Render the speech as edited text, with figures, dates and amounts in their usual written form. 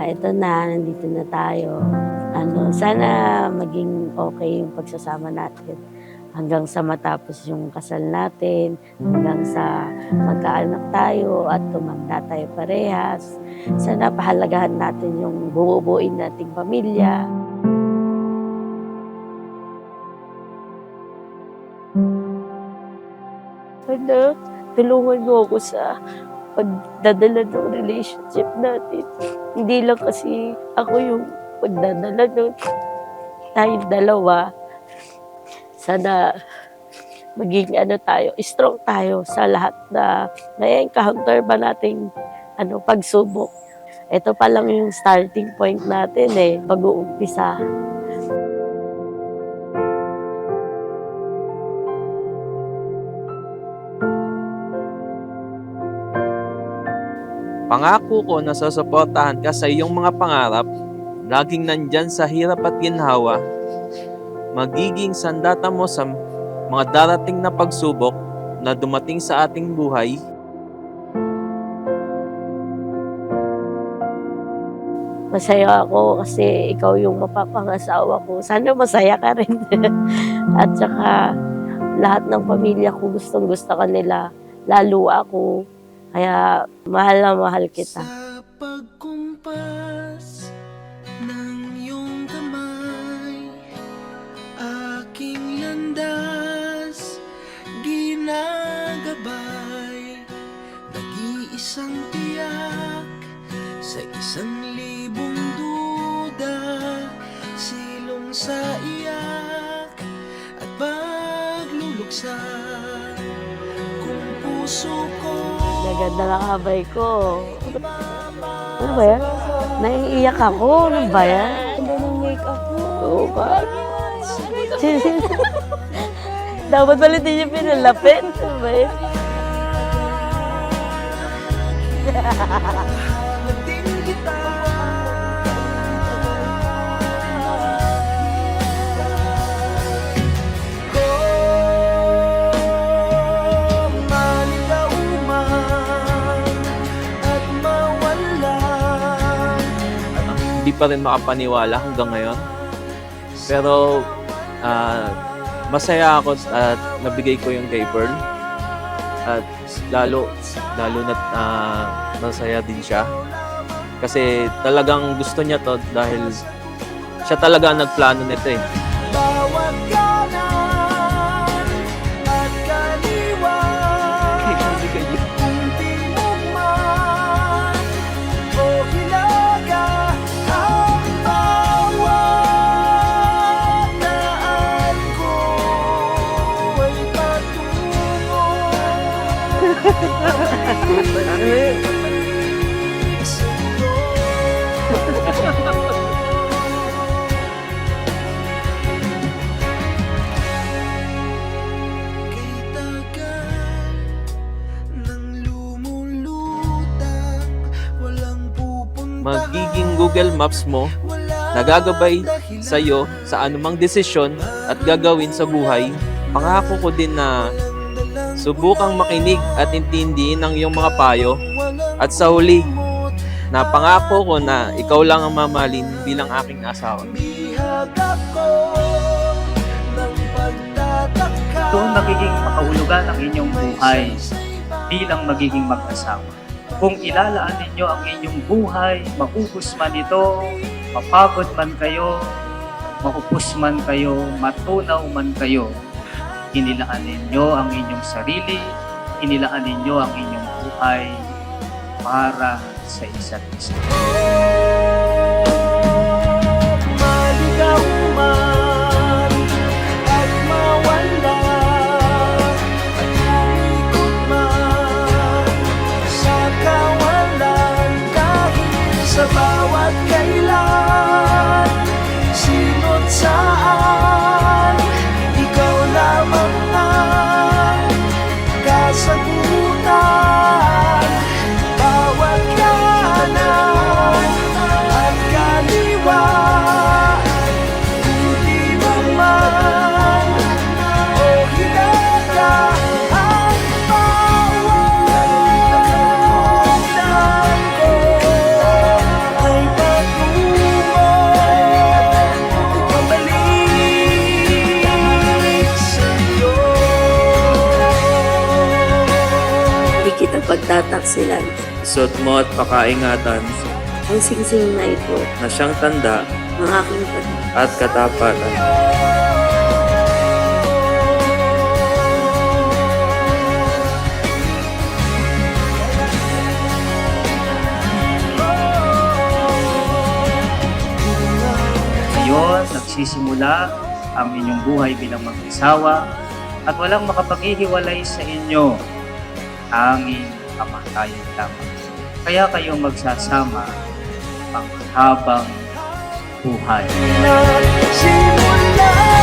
Ito na, nandito na tayo. Sana maging okay yung pagsasama natin hanggang sa matapos yung kasal natin, hanggang sa magkaanak tayo at tumanda tayo parehas. Sana pahalagahan natin yung bubuuin nating pamilya. Anak, tulungan mo ako sa pagdadala ng relationship natin. Hindi lang kasi ako yung pagdadala nun. Tayong dalawa. Sana maging tayo, strong tayo sa lahat na may-encounter ba nating pagsubok. Ito pa lang yung starting point natin pag-uumpisa. Pangako ko na susuportahan ka sa iyong mga pangarap, laging nandyan sa hirap at ginhawa, magiging sandata mo sa mga darating na pagsubok na dumating sa ating buhay. Masaya ako kasi ikaw yung mapapangasawa ko. Sana masaya ka rin. At saka lahat ng pamilya ko gustong-gusto ka nila, lalo ako. Kaya mahal na mahal kita. Sa pagkumpas ng iyong kamay, aking landas ginagabay, nag-iisang tiyak sa 1,000 duda, silong sa iyak at pagluluksa, kung puso ko Naganda ng abay ko. Ano ba yan? Naiiyak ako. Ano ba yan? Ganda ng make-up mo. Oo ba? Dapat pala hindi niya pinalapit. Ano ba yan? natin kita. Kung maligaw man at mawala, Hindi pa rin makapaniwala hanggang ngayon. Pero masaya ako at nabigay ko yung kay Pearl. At lalo na masaya din siya. Kasi talagang gusto niya to dahil siya talaga ang nagplano nito eh. bawat kanan at kaliwa, kung timog man o hilaga, ang bawat daan ko ay patungo Kay tagal nang lumulutang, walang pupuntahan, Magiging Google Maps mo, nagagabay sa iyo sa anumang desisyon at gagawin sa buhay. Pangako ko din na subukang makinig at intindihin ang iyong mga payo. At sa huli, na pangako ko na ikaw lang ang mamahalin bilang aking asawa. bihag ako ng pagtataka. Ito ang magiging makahulugan ng inyong buhay bilang magiging mag-asawa. Kung ilalaan ninyo ang inyong buhay, maubos man ito, mapagod man kayo, maupos man kayo, matunaw man kayo, inilaan ninyo ang inyong sarili, inilaan ninyo ang inyong buhay para sa isa't isa. Maligaw man at mawala, at umikot man sa kawalan, kahit sa bawat kailan, sino't saan, ikaw lamang ang kasagutan. Bawat kanan pagtataksilan. Suot mo at pakaingatan Ang singsing na ito, na siyang tanda ng aking at katapatan. Ngayon, nagsisimula ang inyong buhay bilang mag-asawa at walang makapaghihiwalay sa inyo, tanging kamatayan lamang. Kaya kayo magsasama ang habang buhay. Nagsimula